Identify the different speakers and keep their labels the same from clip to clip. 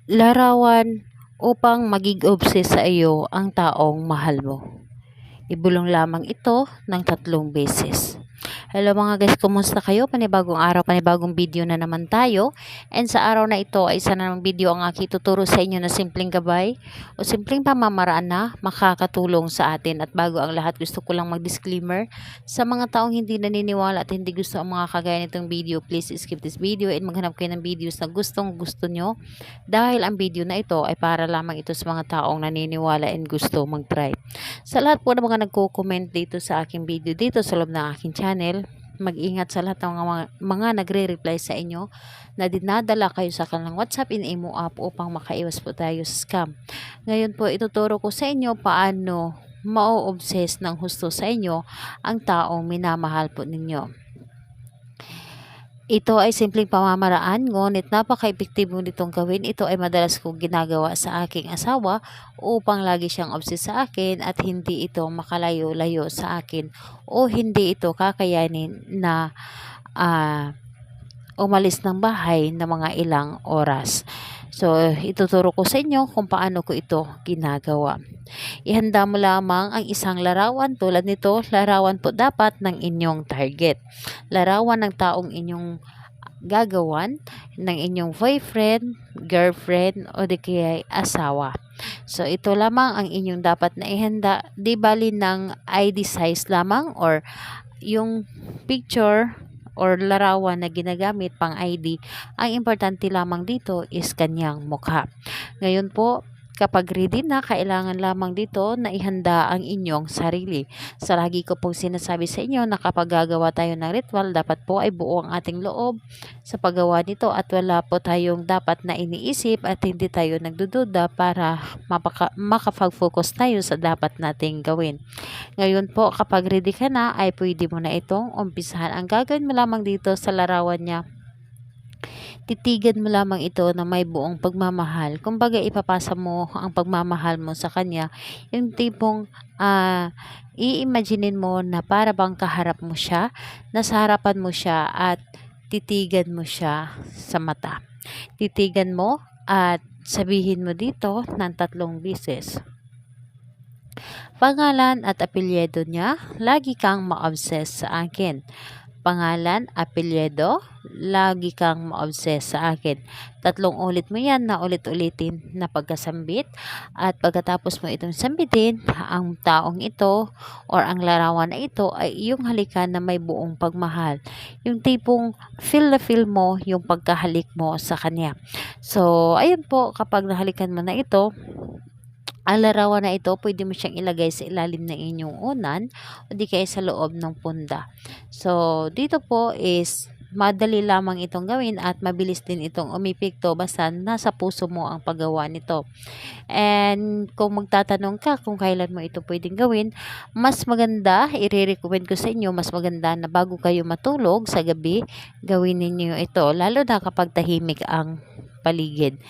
Speaker 1: Larawan upang maging obsess sa iyo ang taong mahal mo. Ibulong lamang ito ng 3 beses. Hello mga guys, kumusta kayo? Panibagong araw, panibagong video na naman tayo. And sa araw na ito ay isa na namang video ang aking tuturo sa inyo na simpleng gabay o simpleng pamamaraan na makakatulong sa atin. At bago ang lahat, gusto ko lang mag-disclaimer sa mga taong hindi naniniwala at hindi gusto ang mga kagaya nitong video. Please skip this video and maghanap kayo ng videos na gustong gusto nyo, dahil ang video na ito ay para lamang ito sa mga taong naniniwala and gusto mag-try. Sa lahat po ng mga nagko-comment dito sa aking video dito sa loob ng aking channel, mag-ingat sa lahat ng mga nagre-reply sa inyo na dinadala kayo sa kanilang WhatsApp in Imo app upang makaiwas po tayo sa scam. Ngayon po ituturo ko sa inyo paano ma-obsess ng husto sa inyo ang taong minamahal po ninyo. Ito ay simpleng pamamaraan, ngunit napaka-epektibo nitong gawin. Ito ay madalas kong ginagawa sa aking asawa upang lagi siyang obsessed sa akin at hindi ito makalayo-layo sa akin o hindi ito kakayanin na umalis ng bahay na mga ilang oras. So, ituturo ko sa inyo kung paano ko ito ginagawa. Ihanda mo lamang ang isang larawan tulad nito. Larawan po dapat ng inyong target. Larawan ng taong inyong gagawan, ng inyong boyfriend, girlfriend, o di kaya asawa. So, ito lamang ang inyong dapat na ihanda. Di bali ng ID size lamang or yung picture or larawan na ginagamit pang ID, ang importante lamang dito is kanyang mukha. Ngayon po, kapag ready na, kailangan lamang dito na ihanda ang inyong sarili. Sa lagi ko pong sinasabi sa inyo na kapag gagawa tayo ng ritual, dapat po ay buo ang ating loob sa paggawa nito at wala po tayong dapat na iniisip at hindi tayo nagdududa para makapag-focus tayo sa dapat nating gawin. Ngayon po, kapag ready ka na, ay pwede mo na itong umpisahan. Ang gagawin mo lamang dito sa larawan niya, titigan mo lamang ito na may buong pagmamahal. Kumbaga, ipapasa mo ang pagmamahal mo sa kanya. Yung tipong i-imaginin mo na para bang kaharap mo siya, nasa harapan mo siya at titigan mo siya sa mata. Titigan mo at sabihin mo dito ng 3 beses. Pangalan at apelyido niya, lagi kang ma-obsess sa akin. Pangalan, apelyido, lagi kang ma-obsess sa akin. 3 ulit mo yan na ulit-ulitin na pagkasambit. At pagkatapos mo itong sambitin, ang taong ito or ang larawan na ito ay iyong halikan na may buong pagmahal. Yung tipong feel na feel mo yung pagkahalik mo sa kanya. So, ayun po, kapag nahalikan mo na ito, ang larawan na ito, pwede mo siyang ilagay sa ilalim ng inyong unan o di kaya sa loob ng punda. So, dito po is madali lamang itong gawin at mabilis din itong umipikto basta nasa puso mo ang paggawa nito. And kung magtatanong ka kung kailan mo ito pwedeng gawin, mas maganda, i-recommend ko sa inyo, mas maganda na bago kayo matulog sa gabi, gawin ninyo ito. Lalo na kapag tahimik ang paligid.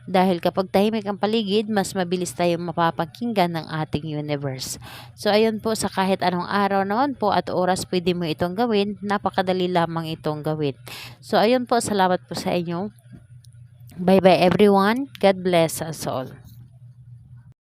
Speaker 1: Dahil kapag tahimik ang paligid, mas mabilis tayong mapapakinggan ng ating universe. So, ayun po, sa kahit anong araw naman po at oras pwede mo itong gawin. Napakadali lamang itong gawin. So, ayun po, salamat po sa inyo. Bye-bye everyone. God bless us all.